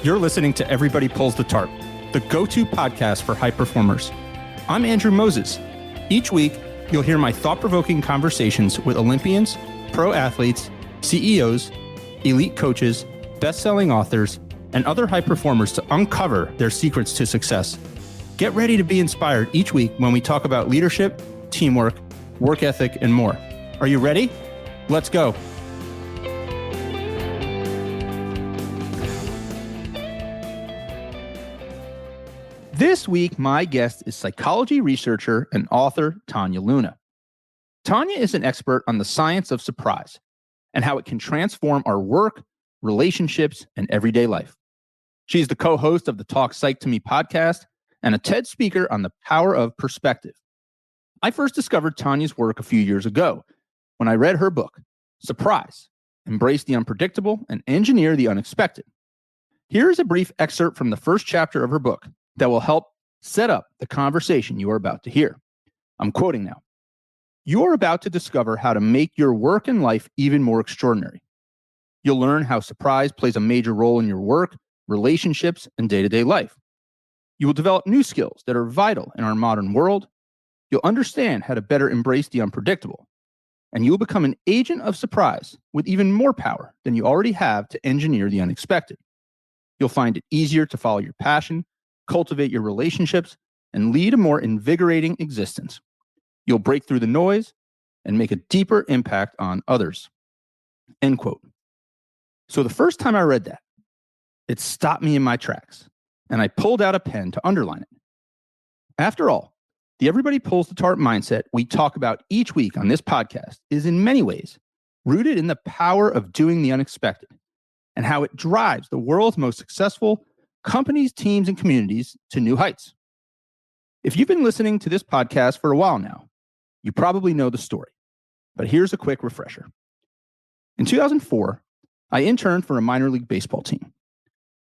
You're listening to Everybody Pulls the Tarp, the go-to podcast for high performers. I'm Andrew Moses. Each week, you'll hear my thought-provoking conversations with Olympians, pro athletes, CEOs, elite coaches, best-selling authors, and other high performers to uncover their secrets to success. Get ready to be inspired each week when we talk about leadership, teamwork, work ethic, and more. Are you ready? Let's go. This week, my guest is psychology researcher and author Tania Luna. Tania is an expert on the science of surprise and how it can transform our work, relationships, and everyday life. She's the co-host of the Talk Psych to Me podcast and a TED speaker on the power of perspective. I first discovered Tania's work a few years ago when I read her book, Surprise, Embrace the Unpredictable and Engineer the Unexpected. Here is a brief excerpt from the first chapter of her book that will help set up the conversation you are about to hear. I'm quoting now. You are about to discover how to make your work and life even more extraordinary. You'll learn how surprise plays a major role in your work, relationships, and day-to-day life. You will develop new skills that are vital in our modern world. You'll understand how to better embrace the unpredictable. And you will become an agent of surprise with even more power than you already have to engineer the unexpected. You'll find it easier to follow your passion, cultivate your relationships, and lead a more invigorating existence. You'll break through the noise and make a deeper impact on others. End quote. So the first time I read that, it stopped me in my tracks, and I pulled out a pen to underline it. After all, the Everybody Pulls the Tarp mindset we talk about each week on this podcast is in many ways rooted in the power of doing the unexpected and how it drives the world's most successful companies, teams, and communities to new heights. If you've been listening to this podcast for a while now, you probably know the story, but here's a quick refresher. In 2004, I interned for a minor league baseball team.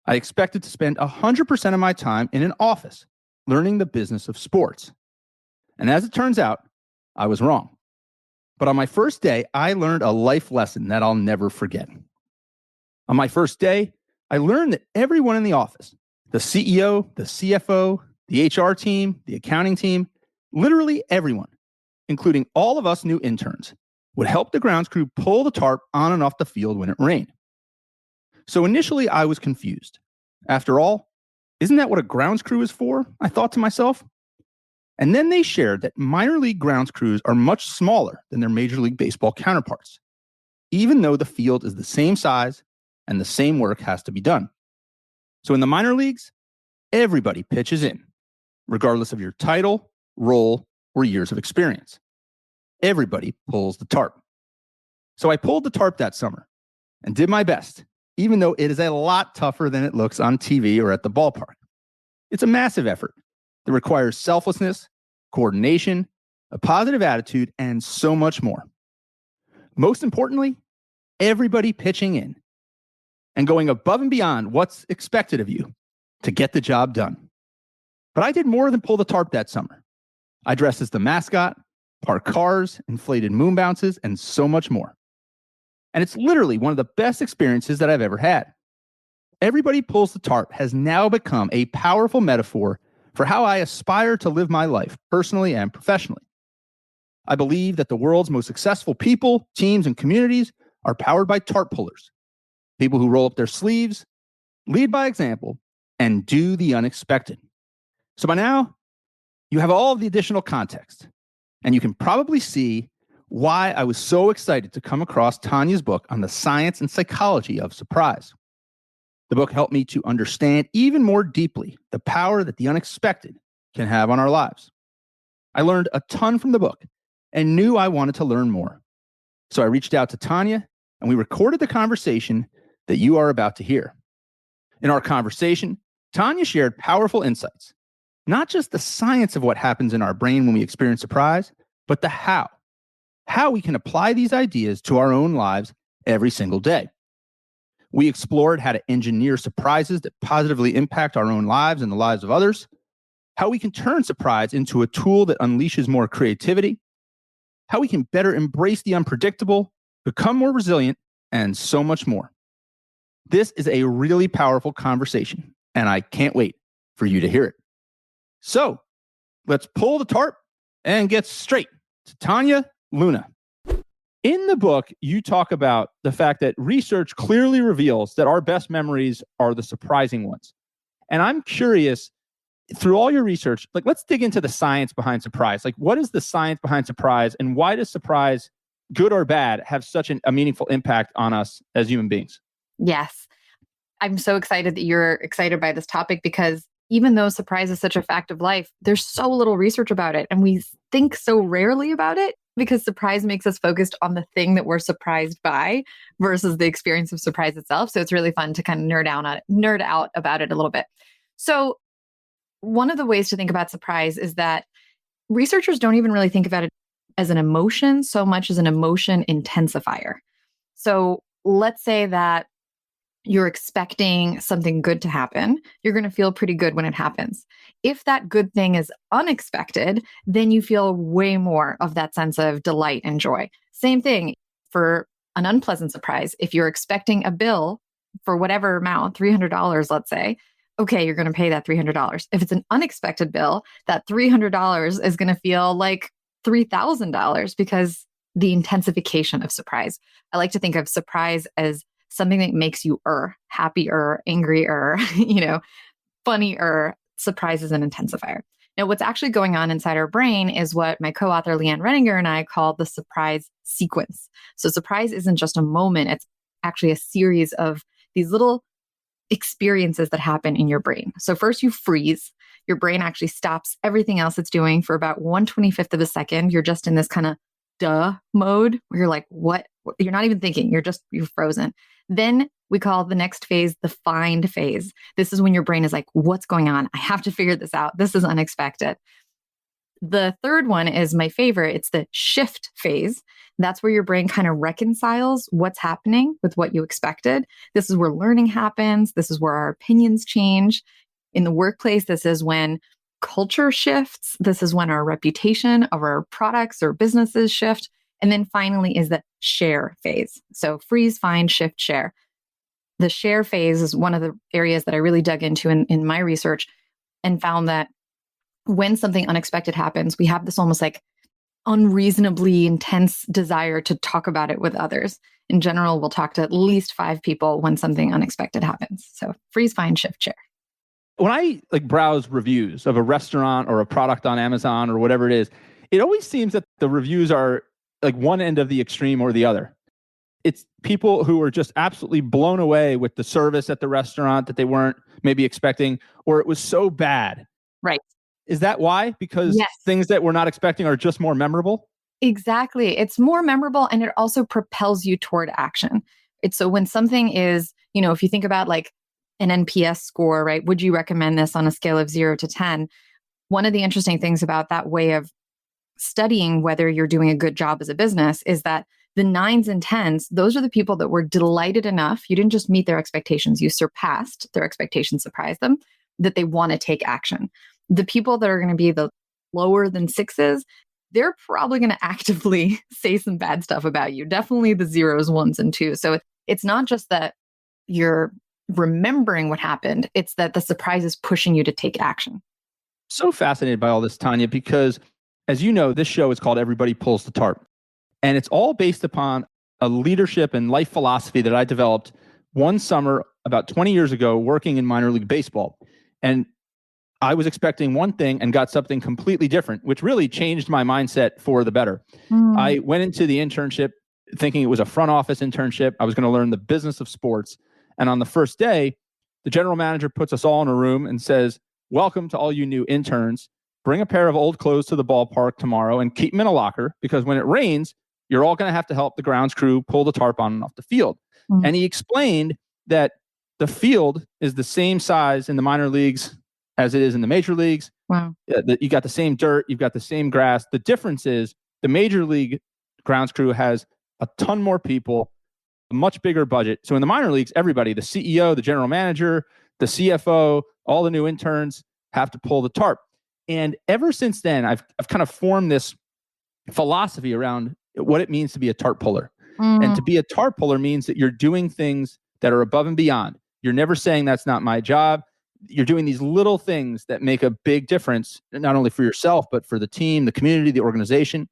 I expected to spend 100% of my time in an office learning the business of sports. And as it turns out, I was wrong. But on my first day, I learned a life lesson that I'll never forget. On my first day, I learned that everyone in the office, the CEO, the CFO, the HR team, the accounting team, literally everyone, including all of us new interns, would help the grounds crew pull the tarp on and off the field when it rained. So initially, I was confused. After all, isn't that what a grounds crew is for? I thought to myself. And then they shared that minor league grounds crews are much smaller than their Major League Baseball counterparts, even though the field is the same size and the same work has to be done. So in the minor leagues, everybody pitches in, regardless of your title, role, or years of experience. Everybody pulls the tarp. So I pulled the tarp that summer and did my best, even though it is a lot tougher than it looks on TV or at the ballpark. It's a massive effort that requires selflessness, coordination, a positive attitude, and so much more. Most importantly, everybody pitching in and going above and beyond what's expected of you to get the job done. But I did more than pull the tarp that summer. I dressed as the mascot, parked cars, inflated moon bounces, and so much more. And it's literally one of the best experiences that I've ever had. Everybody Pulls the Tarp has now become a powerful metaphor for how I aspire to live my life, personally and professionally. I believe that the world's most successful people, teams, and communities are powered by tarp pullers. People who roll up their sleeves, lead by example, and do the unexpected. So by now, you have all of the additional context, and you can probably see why I was so excited to come across Tania's book on the science and psychology of surprise. The book helped me to understand even more deeply the power that the unexpected can have on our lives. I learned a ton from the book and knew I wanted to learn more. So I reached out to Tania, and we recorded the conversation that you are about to hear. In our conversation, Tania shared powerful insights, not just the science of what happens in our brain when we experience surprise, but the how we can apply these ideas to our own lives every single day. We explored how to engineer surprises that positively impact our own lives and the lives of others, how we can turn surprise into a tool that unleashes more creativity, how we can better embrace the unpredictable, become more resilient, and so much more. This is a really powerful conversation, and I can't wait for you to hear it. So let's pull the tarp and get straight to Tania Luna. In the book, you talk about the fact that research clearly reveals that our best memories are the surprising ones. And I'm curious, through all your research, like, let's dig into the science behind surprise. Like, what is the science behind surprise, and why does surprise, good or bad, have such a meaningful impact on us as human beings? Yes. I'm so excited that you're excited by this topic, because even though surprise is such a fact of life, there's so little research about it. And we think so rarely about it because surprise makes us focused on the thing that we're surprised by versus the experience of surprise itself. So it's really fun to kind of nerd out about it a little bit. So one of the ways to think about surprise is that researchers don't even really think about it as an emotion so much as an emotion intensifier. So let's say that you're expecting something good to happen, you're going to feel pretty good when it happens. If that good thing is unexpected, then you feel way more of that sense of delight and joy. Same thing for an unpleasant surprise. If you're expecting a bill for whatever amount, $300, let's say, okay, you're going to pay that $300. If it's an unexpected bill, that $300 is going to feel like $3,000 because the intensification of surprise. I like to think of surprise as something that makes you happier, angrier, funnier. Surprise is an intensifier. Now, what's actually going on inside our brain is what my co-author Leanne Renninger and I call the surprise sequence. So surprise isn't just a moment. It's actually a series of these little experiences that happen in your brain. So first you freeze. Your brain actually stops everything else it's doing for about 1/25th of a second. You're just in this kind of duh mode where you're like, what? You're not even thinking. You're frozen. Then we call the next phase the find phase. This is when your brain is like, what's going on? I have to figure this out. This is unexpected. The third one is my favorite. It's the shift phase. That's where your brain kind of reconciles what's happening with what you expected. This is where learning happens. This is where our opinions change. In the workplace, this is when culture shifts. This is when our reputation of our products or businesses shift. And then finally is the share phase. So freeze, find, shift, share. The share phase is one of the areas that I really dug into in my research and found that when something unexpected happens, we have this almost like unreasonably intense desire to talk about it with others. In general, we'll talk to at least 5 people when something unexpected happens. So freeze, find, shift, share. When I browse reviews of a restaurant or a product on Amazon or whatever it is, it always seems that the reviews are like one end of the extreme or the other. It's people who are just absolutely blown away with the service at the restaurant that they weren't maybe expecting, or it was so bad. Right. Is that why? Because yes. Things that we're not expecting are just more memorable? Exactly. It's more memorable, and it also propels you toward action. It's so when something is, if you think about like an NPS score, right? Would you recommend this on a scale of 0 to 10? One of the interesting things about that way of studying whether you're doing a good job as a business is that the 9s and 10s, those are the people that were delighted enough. You didn't just meet their expectations, you surpassed their expectations, surprised them, that they want to take action. The people that are going to be the lower than 6s, they're probably going to actively say some bad stuff about you. Definitely the 0s, 1s, and 2s. So it's not just that you're remembering what happened, it's that the surprise is pushing you to take action. So fascinated by all this, Tania, because as you know, this show is called Everybody Pulls the Tarp. And it's all based upon a leadership and life philosophy that I developed one summer about 20 years ago working in minor league baseball. And I was expecting one thing and got something completely different, which really changed my mindset for the better. I went into the internship thinking it was a front office internship. I was going to learn the business of sports. And on the first day, the general manager puts us all in a room and says, welcome to all you new interns. Bring a pair of old clothes to the ballpark tomorrow and keep them in a locker, because when it rains, you're all going to have to help the grounds crew pull the tarp on and off the field. And he explained that the field is the same size in the minor leagues as it is in the major leagues. Wow. You got the same dirt, you've got the same grass. The difference is the major league grounds crew has a ton more people, a much bigger budget. So in the minor leagues, everybody, the CEO, the general manager, the CFO, all the new interns have to pull the tarp. And ever since then, I've kind of formed this philosophy around what it means to be a tarp puller. And to be a tarp puller means that you're doing things that are above and beyond. You're never saying that's not my job. You're doing these little things that make a big difference, not only for yourself, but for the team, the community, the organization.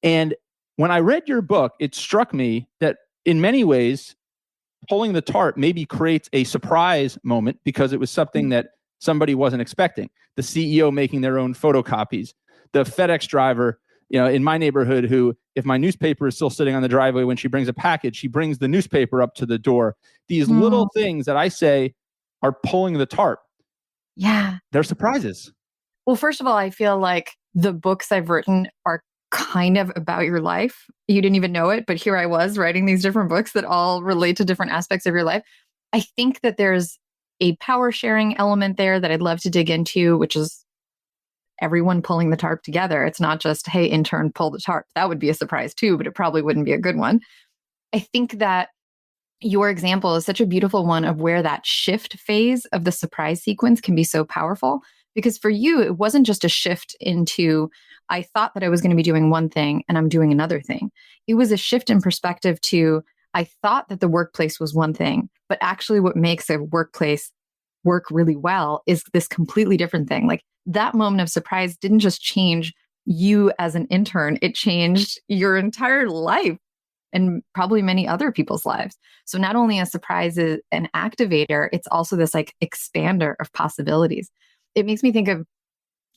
And when I read your book, it struck me that in many ways, pulling the tarp maybe creates a surprise moment because it was something that somebody wasn't expecting. The CEO making their own photocopies, the FedEx driver, in my neighborhood, who, if my newspaper is still sitting on the driveway when she brings a package, she brings the newspaper up to the door. These little things that I say are pulling the tarp. Yeah. They're surprises. Well, first of all, I feel like the books I've written are kind of about your life. You didn't even know it, but here I was writing these different books that all relate to different aspects of your life. I think that there's a power sharing element there that I'd love to dig into, which is everyone pulling the tarp together. It's not just, hey, intern, pull the tarp. That would be a surprise too, but it probably wouldn't be a good one. I think that your example is such a beautiful one of where that shift phase of the surprise sequence can be so powerful. Because for you, it wasn't just a shift into, I thought that I was going to be doing one thing and I'm doing another thing. It was a shift in perspective to, I thought that the workplace was one thing, but actually what makes a workplace work really well is this completely different thing. Like that moment of surprise didn't just change you as an intern, it changed your entire life and probably many other people's lives. So not only a surprise is an activator, it's also this like expander of possibilities. It makes me think of,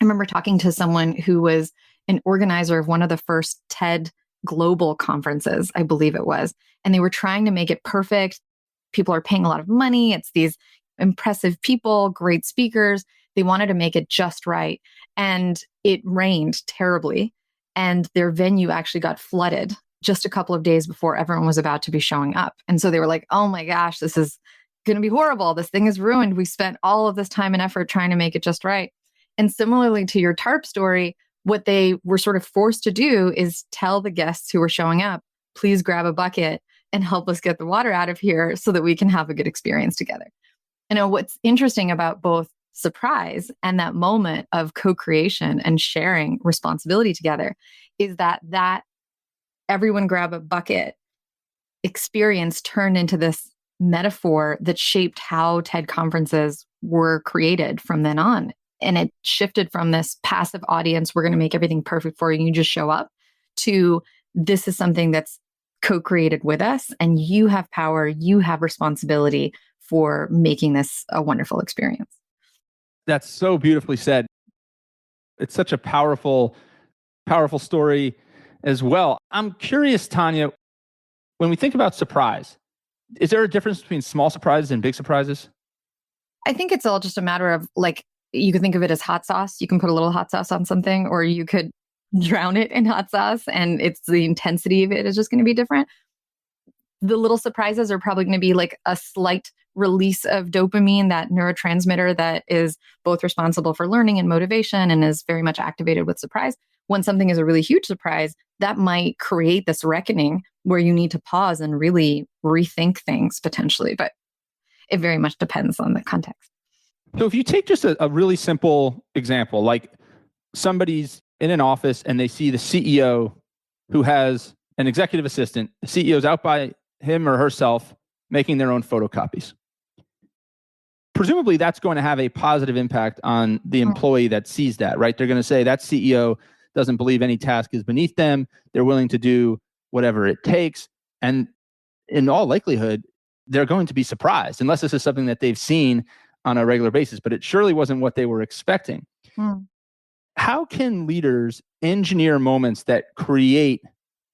I remember talking to someone who was an organizer of one of the first TED global conferences, I believe it was, and they were trying to make it perfect. People are paying a lot of money. It's these impressive people, great speakers. They wanted to make it just right. And it rained terribly. And their venue actually got flooded just a couple of days before everyone was about to be showing up. And so they were like, oh my gosh, this is going to be horrible. This thing is ruined. We spent all of this time and effort trying to make it just right. And similarly to your tarp story, what they were sort of forced to do is tell the guests who were showing up, please grab a bucket and help us get the water out of here so that we can have a good experience together. What's interesting about both surprise and that moment of co-creation and sharing responsibility together is that everyone grab a bucket experience turned into this metaphor that shaped how TED conferences were created from then on. And it shifted from this passive audience, we're going to make everything perfect for you, you just show up, to this is something that's co-created with us and you have power, you have responsibility for making this a wonderful experience. That's so beautifully said. It's such a powerful story as well. I'm curious, Tania, when we think about surprise, is there a difference between small surprises and big surprises? I think it's all just a matter of like, you could think of it as hot sauce. You can put a little hot sauce on something, or you could drown it in hot sauce, and it's the intensity of it is just going to be different. The little surprises are probably going to be like a slight release of dopamine, that neurotransmitter that is both responsible for learning and motivation and is very much activated with surprise. When something is a really huge surprise, that might create this reckoning where you need to pause and really rethink things potentially. But it very much depends on the context. So if you take just a really simple example, like somebody's in an office and they see the CEO who has an executive assistant, the CEO's out by him or herself making their own photocopies. Presumably that's going to have a positive impact on the employee that sees that, right? They're going to say that CEO doesn't believe any task is beneath them. They're willing to do whatever it takes. And in all likelihood, they're going to be surprised, unless this is something that they've seen on a regular basis, but it surely wasn't what they were expecting. How can leaders engineer moments that create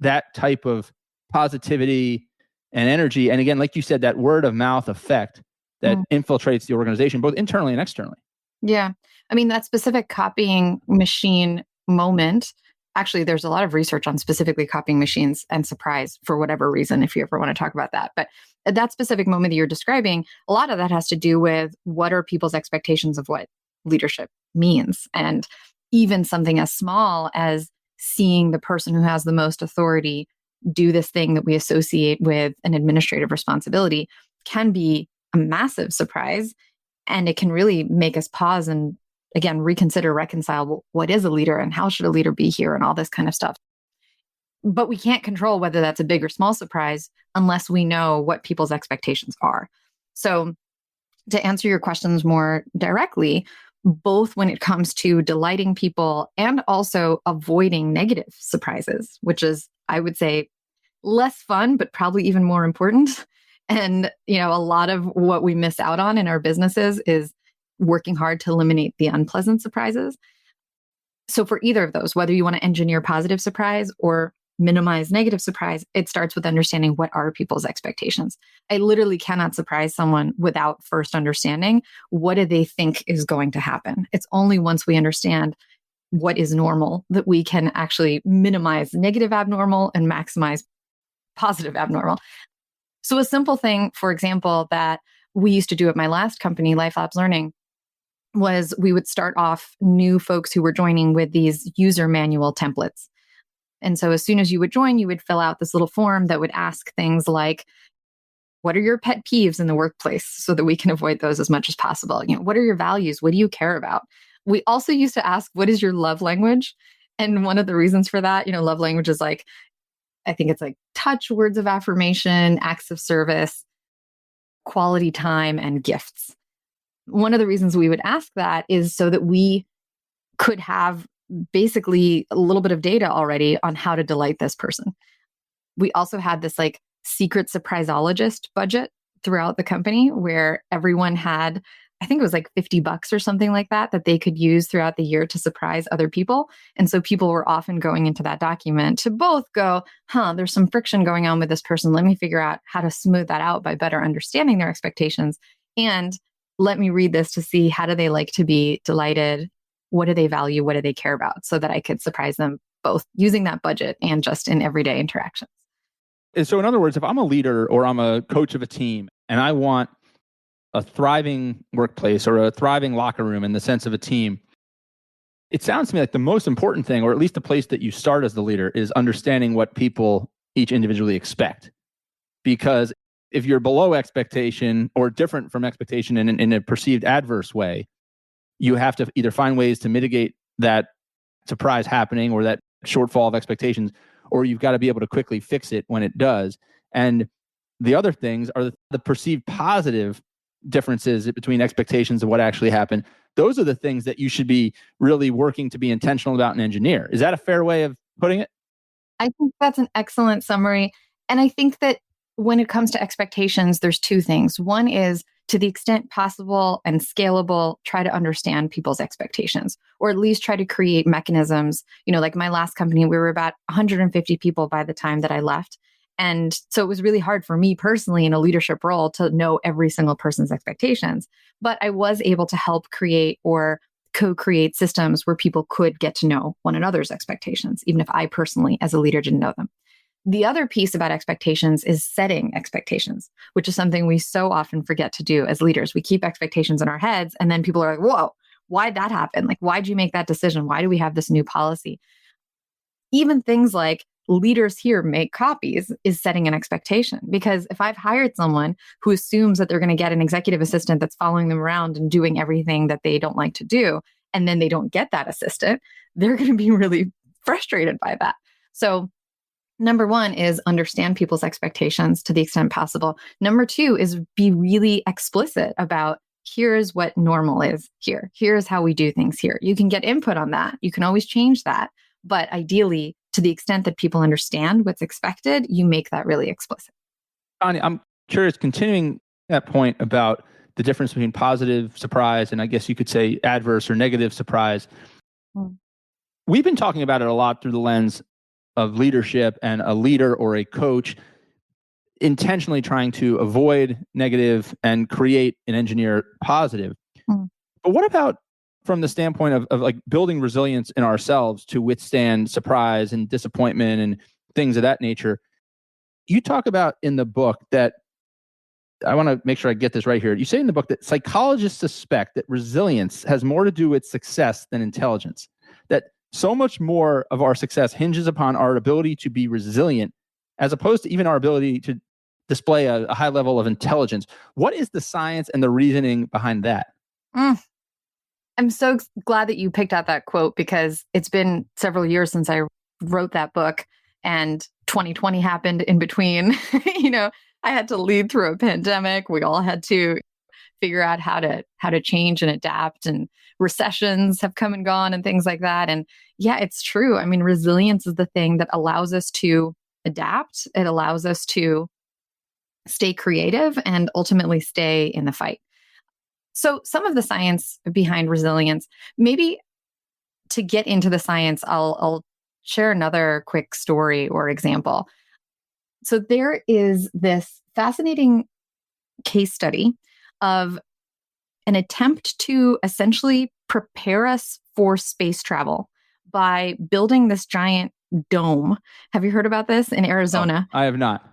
that type of positivity and energy? And again, like you said, that word of mouth effect that infiltrates the organization, both internally and externally. Yeah. I mean, that specific copying machine moment, actually, there's a lot of research on specifically copying machines and surprise for whatever reason, if you ever want to talk about that. But that specific moment that you're describing, a lot of that has to do with what are people's expectations of what leadership means. And even something as small as seeing the person who has the most authority do this thing that we associate with an administrative responsibility can be a massive surprise. And it can really make us pause and, again, reconsider, reconcile what is a leader and how should a leader be here and all this kind of stuff. But we can't control whether that's a big or small surprise unless we know what people's expectations are. So, to answer your questions more directly, both when it comes to delighting people and also avoiding negative surprises, which is, I would say, less fun, but probably even more important. And, a lot of what we miss out on in our businesses is working hard to eliminate the unpleasant surprises. So for either of those, whether you want to engineer positive surprise or minimize negative surprise, it starts with understanding what are people's expectations. I literally cannot surprise someone without first understanding what do they think is going to happen. It's only once we understand what is normal that we can actually minimize negative abnormal and maximize positive abnormal. So a simple thing, for example, that we used to do at my last company, Life Labs Learning, was we would start off new folks who were joining with these user manual templates. And so as soon as you would join, you would fill out this little form that would ask things like, what are your pet peeves in the workplace so that we can avoid those as much as possible? What are your values? What do you care about? We also used to ask, what is your love language? And one of the reasons for that, love language is like, I think it's like touch, words of affirmation, acts of service, quality time, and gifts. One of the reasons we would ask that is so that we could have basically a little bit of data already on how to delight this person. We also had this like secret surpriseologist budget throughout the company where everyone had, I think it was like $50 or something like that they could use throughout the year to surprise other people. And so people were often going into that document to both go, there's some friction going on with this person. Let me figure out how to smooth that out by better understanding their expectations. And let me read this to see how do they like to be delighted? What do they value? What do they care about? So that I could surprise them both using that budget and just in everyday interactions. And so in other words, if I'm a leader or I'm a coach of a team and I want a thriving workplace or a thriving locker room in the sense of a team, it sounds to me like the most important thing, or at least the place that you start as the leader, is understanding what people each individually expect. Because if you're below expectation or different from expectation in a perceived adverse way, you have to either find ways to mitigate that surprise happening or that shortfall of expectations, or you've got to be able to quickly fix it when it does. And the other things are the perceived positive differences between expectations and what actually happened. Those are the things that you should be really working to be intentional about and engineer. Is that a fair way of putting it? I think that's an excellent summary. And I think that when it comes to expectations, there's two things. One is, to the extent possible and scalable, try to understand people's expectations, or at least try to create mechanisms. Like my last company, we were about 150 people by the time that I left. And so it was really hard for me personally in a leadership role to know every single person's expectations. But I was able to help create or co-create systems where people could get to know one another's expectations, even if I personally, as a leader, didn't know them. The other piece about expectations is setting expectations, which is something we so often forget to do as leaders. We keep expectations in our heads, and then people are like, whoa, why'd that happen? Like, why'd you make that decision? Why do we have this new policy? Even things like leaders here make copies is setting an expectation. Because if I've hired someone who assumes that they're going to get an executive assistant that's following them around and doing everything that they don't like to do, and then they don't get that assistant, they're going to be really frustrated by that. So number one is understand people's expectations to the extent possible. Number two is be really explicit about here's what normal is here. Here's how we do things here. You can get input on that. You can always change that. But ideally, to the extent that people understand what's expected, you make that really explicit. Tania, I'm curious, continuing that point about the difference between positive surprise and I guess you could say adverse or negative surprise. We've been talking about it a lot through the lens of leadership and a leader or a coach intentionally trying to avoid negative and create and engineer positive. But what about from the standpoint of like building resilience in ourselves to withstand surprise and disappointment and things of that nature? You talk about in the book that, I want to make sure I get this right here. You say in the book that psychologists suspect that resilience has more to do with success than intelligence, that so much more of our success hinges upon our ability to be resilient as opposed to even our ability to display a high level of intelligence. What is the science and the reasoning behind that? I'm so glad that you picked out that quote because it's been several years since I wrote that book. And 2020 happened in between. I had to lead through a pandemic. We all had to figure out how to change and adapt, and recessions have come and gone and things like that. And yeah, it's true. I mean, resilience is the thing that allows us to adapt. It allows us to stay creative and ultimately stay in the fight. So some of the science behind resilience, maybe to get into the science, I'll share another quick story or example. So there is this fascinating case study of an attempt to essentially prepare us for space travel by building this giant dome. Have you heard about this in Arizona? I have not.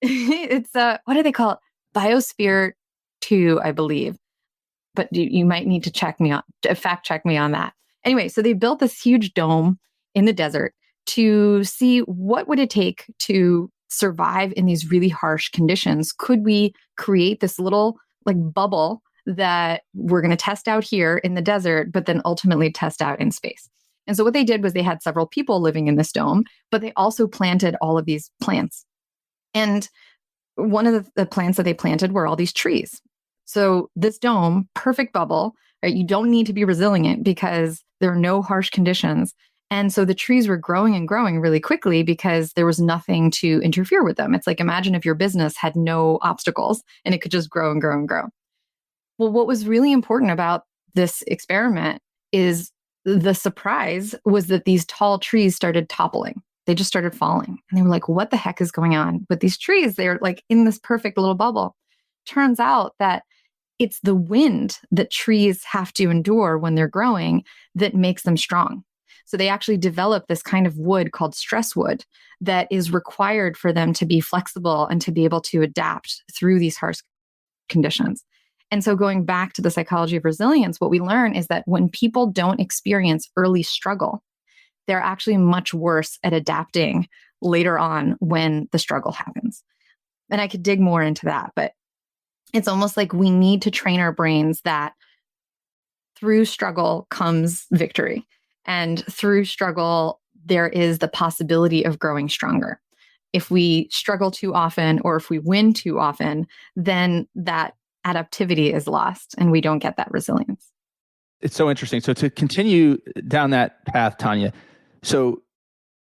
It's what do they call it? Biosphere 2, I believe. But you might need to fact check me on that. Anyway, so they built this huge dome in the desert to see what would it take to survive in these really harsh conditions. Could we create this little like bubble that we're going to test out here in the desert, but then ultimately test out in space? And so what they did was they had several people living in this dome, but they also planted all of these plants. And one of the plants that they planted were all these trees. So this dome, perfect bubble, right? You don't need to be resilient because there are no harsh conditions. And so the trees were growing and growing really quickly because there was nothing to interfere with them. It's like, imagine if your business had no obstacles and it could just grow and grow and grow. Well, what was really important about this experiment is the surprise was that these tall trees started toppling. They just started falling. And they were like, what the heck is going on with these trees? They're like in this perfect little bubble. Turns out that it's the wind that trees have to endure when they're growing that makes them strong. So they actually develop this kind of wood called stress wood that is required for them to be flexible and to be able to adapt through these harsh conditions. And so going back to the psychology of resilience, what we learn is that when people don't experience early struggle, they're actually much worse at adapting later on when the struggle happens. And I could dig more into that, but it's almost like we need to train our brains that through struggle comes victory. And through struggle, there is the possibility of growing stronger. If we struggle too often or if we win too often, then that adaptivity is lost and we don't get that resilience. It's so interesting. So to continue down that path, Tania, so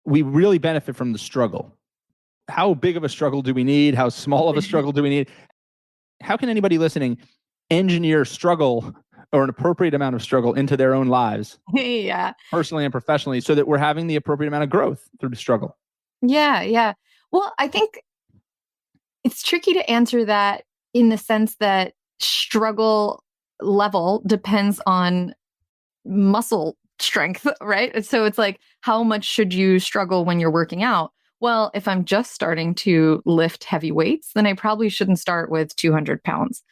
we really benefit from the struggle. How big of a struggle do we need? How small of a struggle do we need? How can anybody listening engineer struggle or an appropriate amount of struggle into their own lives, Yeah. personally and professionally, so that we're having the appropriate amount of growth through the struggle? Yeah. Well, I think it's tricky to answer that in the sense that struggle level depends on muscle strength, right? So it's like, how much should you struggle when you're working out? Well, if I'm just starting to lift heavy weights, then I probably shouldn't start with 200 pounds.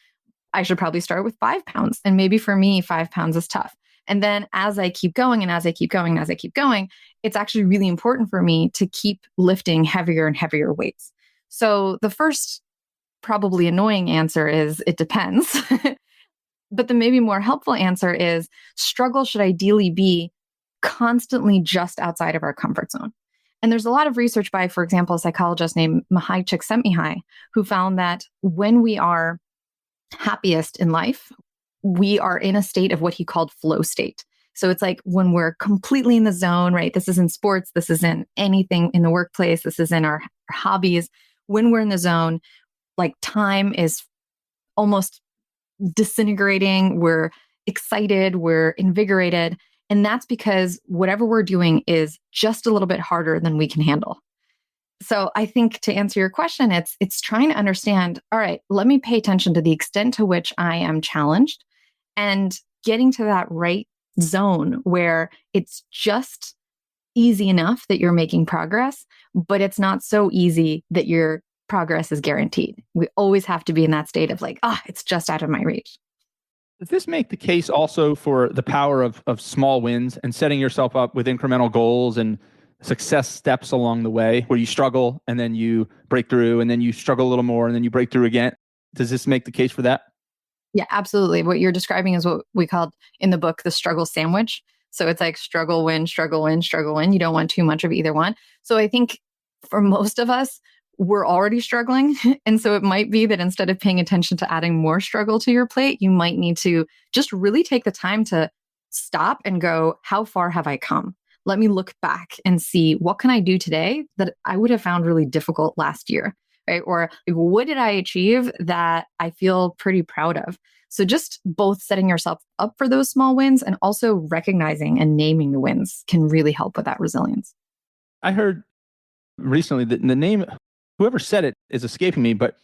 I should probably start with 5 pounds. And maybe for me, 5 pounds is tough. And then as I keep going and as I keep going and as I keep going, it's actually really important for me to keep lifting heavier and heavier weights. So the first probably annoying answer is it depends. But the maybe more helpful answer is struggle should ideally be constantly just outside of our comfort zone. And there's a lot of research by, for example, a psychologist named Mihai Csikszentmihalyi, who found that when we are happiest in life, we are in a state of what he called flow state. So it's like when we're completely in the zone, right? This is in sports, this is in anything in the workplace, this is in our hobbies. When we're in the zone, like time is almost disintegrating, we're excited, we're invigorated. And that's because whatever we're doing is just a little bit harder than we can handle. So I think to answer your question, it's trying to understand, all right, let me pay attention to the extent to which I am challenged and getting to that right zone where it's just easy enough that you're making progress, but it's not so easy that your progress is guaranteed. We always have to be in that state of like, it's just out of my reach. Does this make the case also for the power of small wins and setting yourself up with incremental goals and success steps along the way where you struggle and then you break through and then you struggle a little more and then you break through again? Does this make the case for that? Yeah, absolutely. What you're describing is what we called in the book the struggle sandwich. So it's like struggle, win, struggle, win, struggle, win. You don't want too much of either one. So I think for most of us, we're already struggling. And so it might be that instead of paying attention to adding more struggle to your plate, you might need to just really take the time to stop and go, how far have I come? Let me look back and see what can I do today that I would have found really difficult last year, right? Or like, what did I achieve that I feel pretty proud of? So just both setting yourself up for those small wins and also recognizing and naming the wins can really help with that resilience. I heard recently that the name, whoever said it is escaping me, but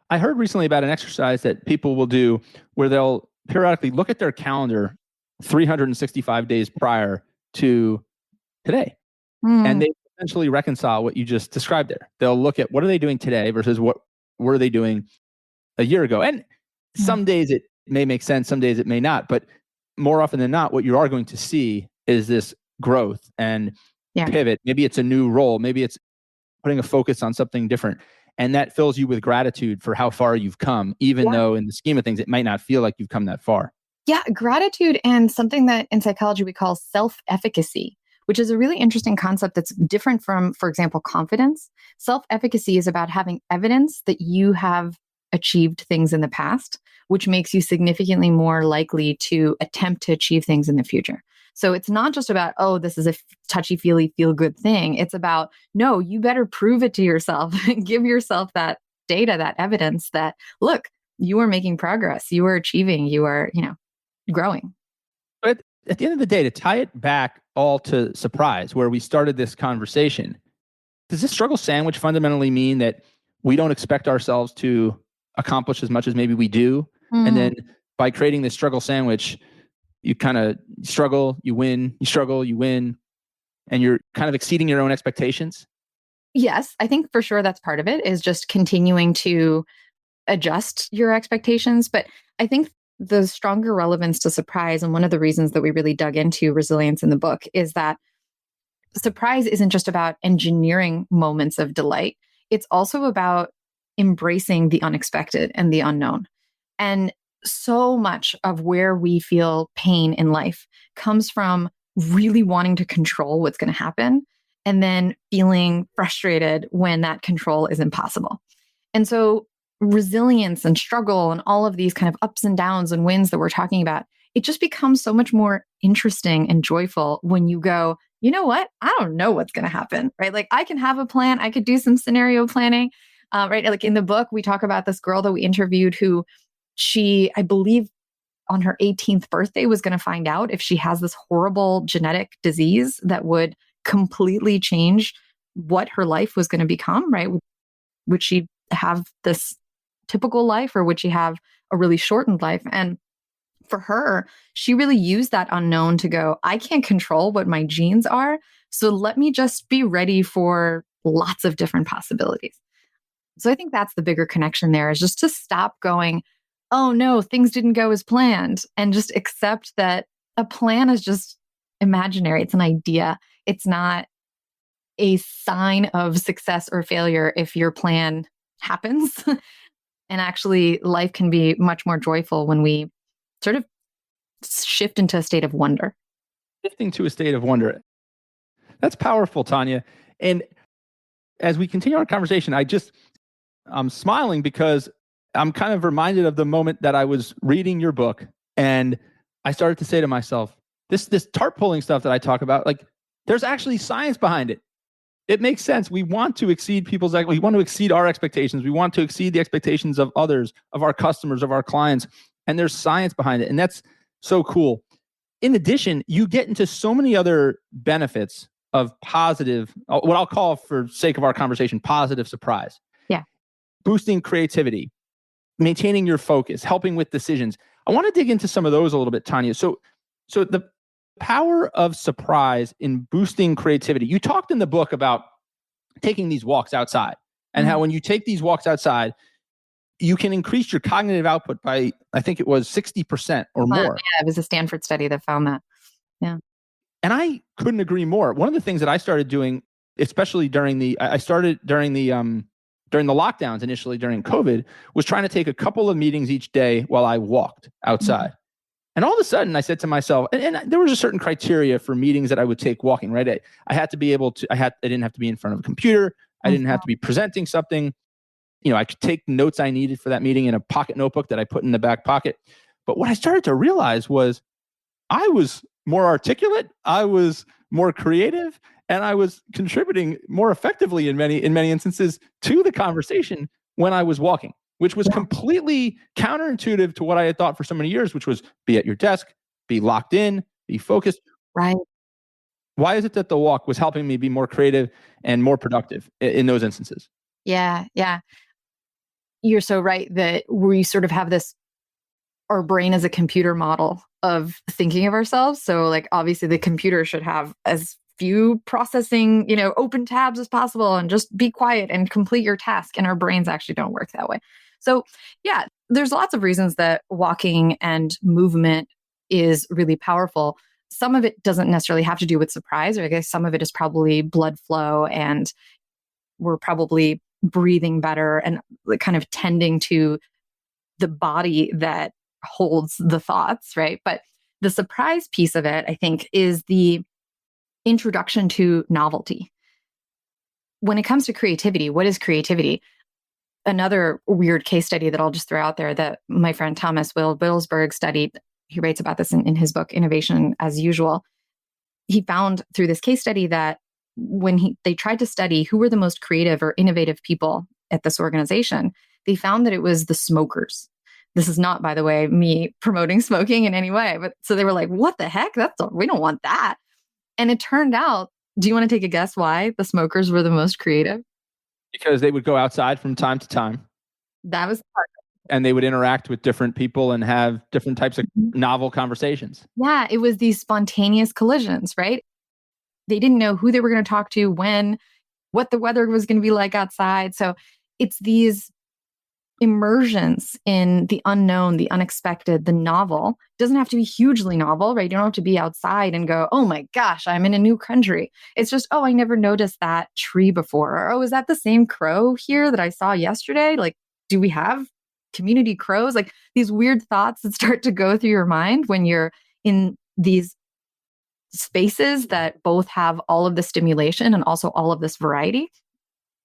I heard recently about an exercise that people will do where they'll periodically look at their calendar 365 days prior to today. And they essentially reconcile what you just described there. They'll look at what are they doing today versus what were they doing a year ago. And some days it may make sense, some days it may not, but more often than not, what you are going to see is this growth and pivot. Maybe it's a new role. Maybe it's putting a focus on something different. And that fills you with gratitude for how far you've come, even though in the scheme of things, it might not feel like you've come that far. Yeah, gratitude and something that in psychology we call self-efficacy, which is a really interesting concept that's different from, for example, confidence. Self-efficacy is about having evidence that you have achieved things in the past, which makes you significantly more likely to attempt to achieve things in the future. So it's not just about, oh, this is a touchy-feely, feel-good thing. It's about, no, you better prove it to yourself and give yourself that data, that evidence that, look, you are making progress, you are achieving, you are, growing. But at the end of the day, to tie it back all to surprise, where we started this conversation, does this struggle sandwich fundamentally mean that we don't expect ourselves to accomplish as much as maybe we do? And then by creating this struggle sandwich, you kind of struggle, you win, you struggle, you win, and you're kind of exceeding your own expectations? Yes, I think for sure that's part of it, is just continuing to adjust your expectations. But I think the stronger relevance to surprise, and one of the reasons that we really dug into resilience in the book, is that surprise isn't just about engineering moments of delight. It's also about embracing the unexpected and the unknown. And so much of where we feel pain in life comes from really wanting to control what's going to happen and then feeling frustrated when that control is impossible. And so resilience and struggle and all of these kind of ups and downs and wins that we're talking about, it just becomes so much more interesting and joyful when you go, you know what? I don't know what's going to happen, right? Like I can have a plan. I could do some scenario planning, right? Like in the book, we talk about this girl that we interviewed who I believe on her 18th birthday was going to find out if she has this horrible genetic disease that would completely change what her life was going to become, right? Would she have this typical life or would she have a really shortened life? And for her, she really used that unknown to go, I can't control what my genes are. So let me just be ready for lots of different possibilities. So I think that's the bigger connection there, is just to stop going, oh no, things didn't go as planned, and just accept that a plan is just imaginary. It's an idea. It's not a sign of success or failure if your plan happens. And actually, life can be much more joyful when we sort of shift into a state of wonder. Shifting to a state of wonder. That's powerful, Tania. And as we continue our conversation, I'm smiling because I'm kind of reminded of the moment that I was reading your book and I started to say to myself, this tarp pulling stuff that I talk about, like there's actually science behind it. It makes sense. We want to exceed we want to exceed our expectations. We want to exceed the expectations of others, of our customers, of our clients. And there's science behind it. And that's so cool. In addition, you get into so many other benefits of positive, what I'll call, for sake of our conversation, positive surprise. Yeah. Boosting creativity, maintaining your focus, helping with decisions. I want to dig into some of those a little bit, Tania. So the power of surprise in boosting creativity. You talked in the book about taking these walks outside and how when you take these walks outside, you can increase your cognitive output by, I think it was 60% or more. Yeah, it was a Stanford study that found that. Yeah. And I couldn't agree more. One of the things that I started doing, especially during the lockdowns initially during COVID, was trying to take a couple of meetings each day while I walked outside. And all of a sudden I said to myself, and there was a certain criteria for meetings that I would take walking, right? I had to be able to, I didn't have to be in front of a computer. I didn't have to be presenting something. I could take notes I needed for that meeting in a pocket notebook that I put in the back pocket. But what I started to realize was I was more articulate, I was more creative, and I was contributing more effectively in many instances to the conversation when I was walking, which was completely counterintuitive to what I had thought for so many years, which was be at your desk, be locked in, be focused. Right. Why is it that the walk was helping me be more creative and more productive in those instances? Yeah. Yeah. You're so right that we sort of have this, our brain as a computer model of thinking of ourselves. So like obviously the computer should have as few processing, open tabs as possible and just be quiet and complete your task. And our brains actually don't work that way. So yeah, there's lots of reasons that walking and movement is really powerful. Some of it doesn't necessarily have to do with surprise, or I guess some of it is probably blood flow, and we're probably breathing better and like kind of tending to the body that holds the thoughts, right? But the surprise piece of it, I think, is the introduction to novelty. When it comes to creativity, what is creativity? Another weird case study that I'll just throw out there that my friend Thomas Wilsberg studied, he writes about this in his book, Innovation as Usual. He found through this case study that when they tried to study who were the most creative or innovative people at this organization, they found that it was the smokers. This is not, by the way, me promoting smoking in any way, but so they were like, what the heck? We don't want that. And it turned out, do you want to take a guess why the smokers were the most creative? Because they would go outside from time to time. That was the part. And they would interact with different people and have different types of novel conversations. Yeah, it was these spontaneous collisions, right? They didn't know who they were going to talk to, when, what the weather was going to be like outside. So it's these immersions in the unknown, the unexpected, the novel. It doesn't have to be hugely novel, right? You don't have to be outside and go, oh my gosh, I'm in a new country. It's just, oh, I never noticed that tree before. Or, oh, is that the same crow here that I saw yesterday? Like, do we have community crows? Like these weird thoughts that start to go through your mind when you're in these spaces that both have all of the stimulation and also all of this variety.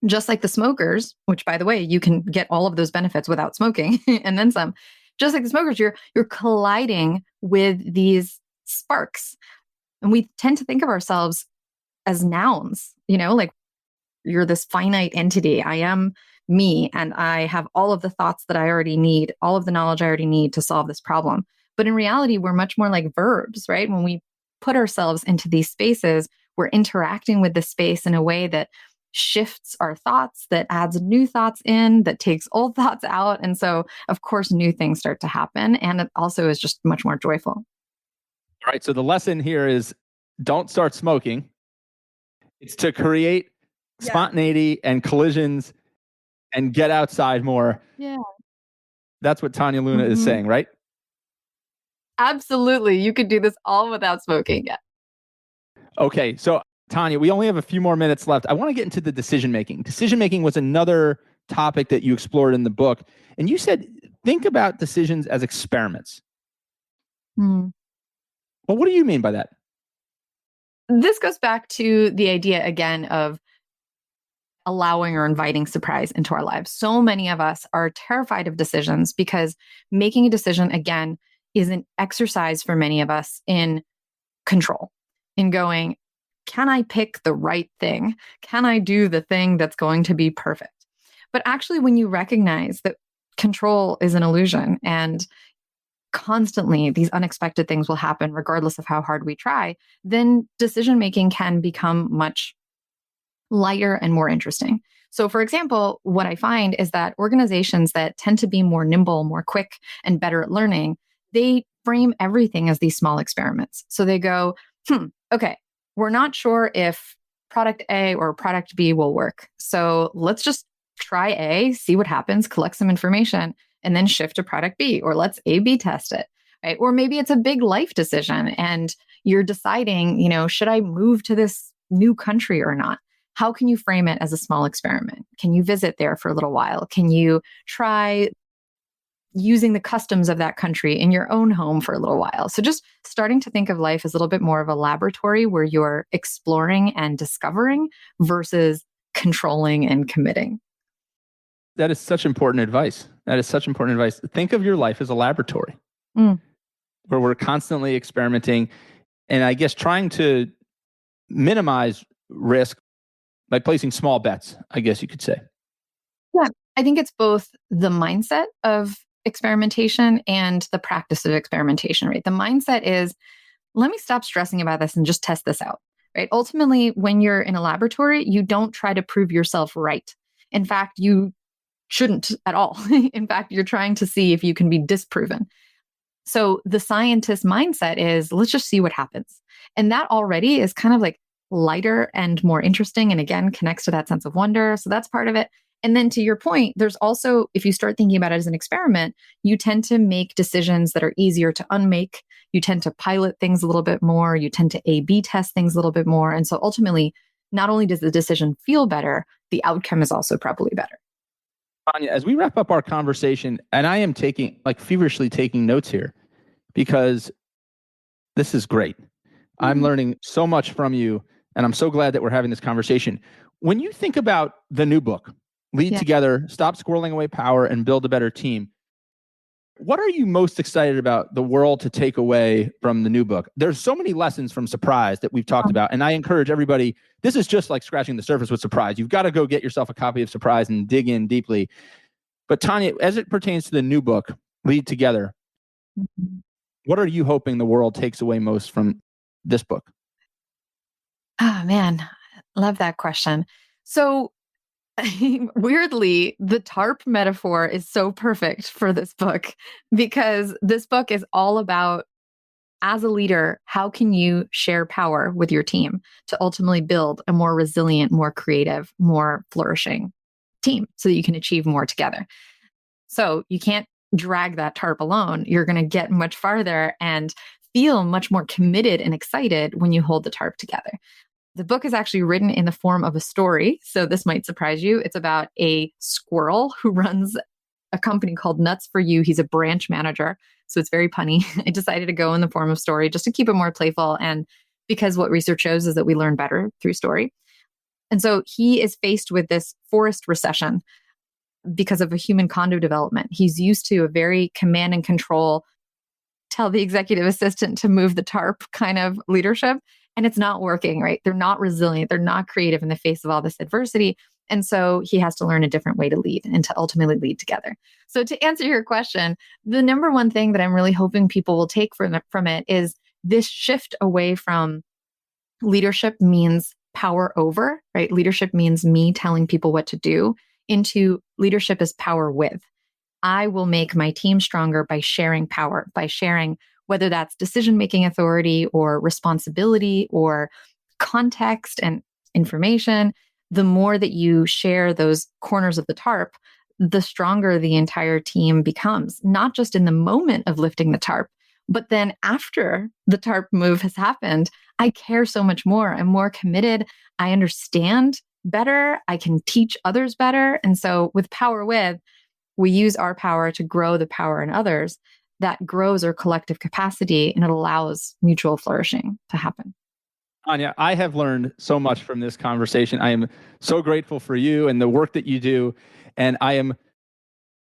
Just like the smokers, which by the way, you can get all of those benefits without smoking and then some. Just like the smokers, you're colliding with these sparks. And we tend to think of ourselves as nouns, like you're this finite entity. I am me, and I have all of the thoughts that I already need, all of the knowledge I already need to solve this problem. But in reality, we're much more like verbs, right? When we put ourselves into these spaces, we're interacting with the space in a way that shifts our thoughts, that adds new thoughts in, that takes old thoughts out. And so, of course, new things start to happen. And it also is just much more joyful. All right. So the lesson here is don't start smoking. It's to create spontaneity and collisions and get outside more. Yeah. That's what Tania Luna is saying, right? Absolutely. You could do this all without smoking. Yeah. Okay. So Tania, we only have a few more minutes left. I want to get into the decision making. Decision making was another topic that you explored in the book. And you said, think about decisions as experiments. Well, what do you mean by that? This goes back to the idea again of allowing or inviting surprise into our lives. So many of us are terrified of decisions because making a decision, again, is an exercise for many of us in control, in going, can I pick the right thing? Can I do the thing that's going to be perfect? But actually, when you recognize that control is an illusion and constantly these unexpected things will happen regardless of how hard we try, then decision making can become much lighter and more interesting. So, for example, what I find is that organizations that tend to be more nimble, more quick, and better at learning, they frame everything as these small experiments. So they go, okay, we're not sure if product A or product B will work. So let's just try A, see what happens, collect some information, and then shift to product B, or let's A/B test it, right? Or maybe it's a big life decision and you're deciding, should I move to this new country or not? How can you frame it as a small experiment? Can you visit there for a little while? Can you try using the customs of that country in your own home for a little while? So just starting to think of life as a little bit more of a laboratory where you're exploring and discovering versus controlling and committing. That is such important advice. Think of your life as a laboratory where we're constantly experimenting and I guess trying to minimize risk by placing small bets, I guess you could say. Yeah, I think it's both the mindset of experimentation and the practice of experimentation, right? The mindset is, let me stop stressing about this and just test this out, right? Ultimately, when you're in a laboratory, you don't try to prove yourself right. In fact, you shouldn't at all. In fact, you're trying to see if you can be disproven. So the scientist mindset is, let's just see what happens. And that already is kind of like lighter and more interesting. And again, connects to that sense of wonder. So that's part of it. And then to your point, there's also, if you start thinking about it as an experiment, you tend to make decisions that are easier to unmake. You tend to pilot things a little bit more. You tend to A/B test things a little bit more. And so ultimately, not only does the decision feel better, the outcome is also probably better. Tania, as we wrap up our conversation, and I am feverishly taking notes here because this is great. I'm learning so much from you, and I'm so glad that we're having this conversation. When you think about the new book, Lead Together, Stop Squirreling Away Power, and Build a Better Team, what are you most excited about the world to take away from the new book? There's so many lessons from Surprise that we've talked about, and I encourage everybody, this is just like scratching the surface with Surprise. You've got to go get yourself a copy of Surprise and dig in deeply. But Tania, as it pertains to the new book, Lead Together, what are you hoping the world takes away most from this book? Oh, man. Love that question. So weirdly, the TARP metaphor is so perfect for this book because this book is all about, as a leader, how can you share power with your team to ultimately build a more resilient, more creative, more flourishing team so that you can achieve more together. So you can't drag that TARP alone. You're going to get much farther and feel much more committed and excited when you hold the TARP together. The book is actually written in the form of a story, so this might surprise you. It's about a squirrel who runs a company called Nuts for You. He's a branch manager, so it's very punny. I decided to go in the form of story just to keep it more playful, and because what research shows is that we learn better through story. And so he is faced with this forest recession because of a human condo development. He's used to a very command and control, tell the executive assistant to move the TARP kind of leadership. And it's not working, right? They're not resilient. They're not creative in the face of all this adversity. And so he has to learn a different way to lead and to ultimately lead together. So to answer your question, the number one thing that I'm really hoping people will take from it is this shift away from leadership means power over, right? Leadership means me telling people what to do, into leadership is power with. I will make my team stronger by sharing power, by sharing whether that's decision-making authority or responsibility or context and information. The more that you share those corners of the TARP, the stronger the entire team becomes, not just in the moment of lifting the TARP, but then after the TARP move has happened, I care so much more. I'm more committed. I understand better. I can teach others better. And so with Power With, we use our power to grow the power in others. That grows our collective capacity and it allows mutual flourishing to happen. Tania, I have learned so much from this conversation. I am so grateful for you and the work that you do. And I am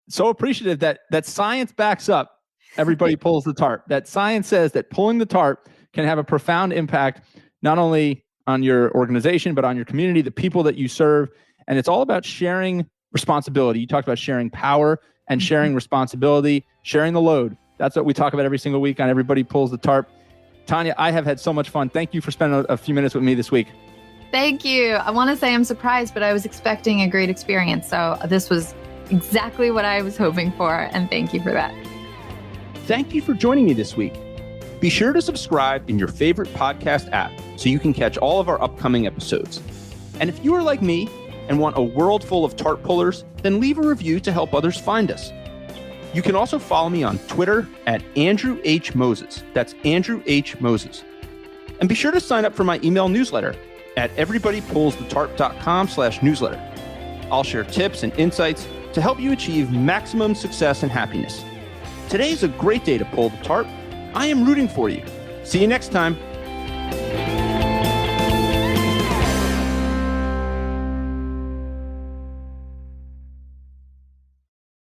so appreciative that science backs up everybody pulls the TARP. That science says that pulling the TARP can have a profound impact, not only on your organization, but on your community, the people that you serve. And it's all about sharing responsibility. You talked about sharing power and sharing responsibility, sharing the load. That's what we talk about every single week on Everybody Pulls the TARP. Tania, I have had so much fun. Thank you for spending a few minutes with me this week. Thank you. I want to say I'm surprised, but I was expecting a great experience. So this was exactly what I was hoping for. And thank you for that. Thank you for joining me this week. Be sure to subscribe in your favorite podcast app so you can catch all of our upcoming episodes. And if you are like me and want a world full of TARP pullers, then leave a review to help others find us. You can also follow me on Twitter at Andrew H. Moses. That's Andrew H. Moses. And be sure to sign up for my email newsletter at everybodypullsthetarp.com/newsletter. I'll share tips and insights to help you achieve maximum success and happiness. Today is a great day to pull the TARP. I am rooting for you. See you next time.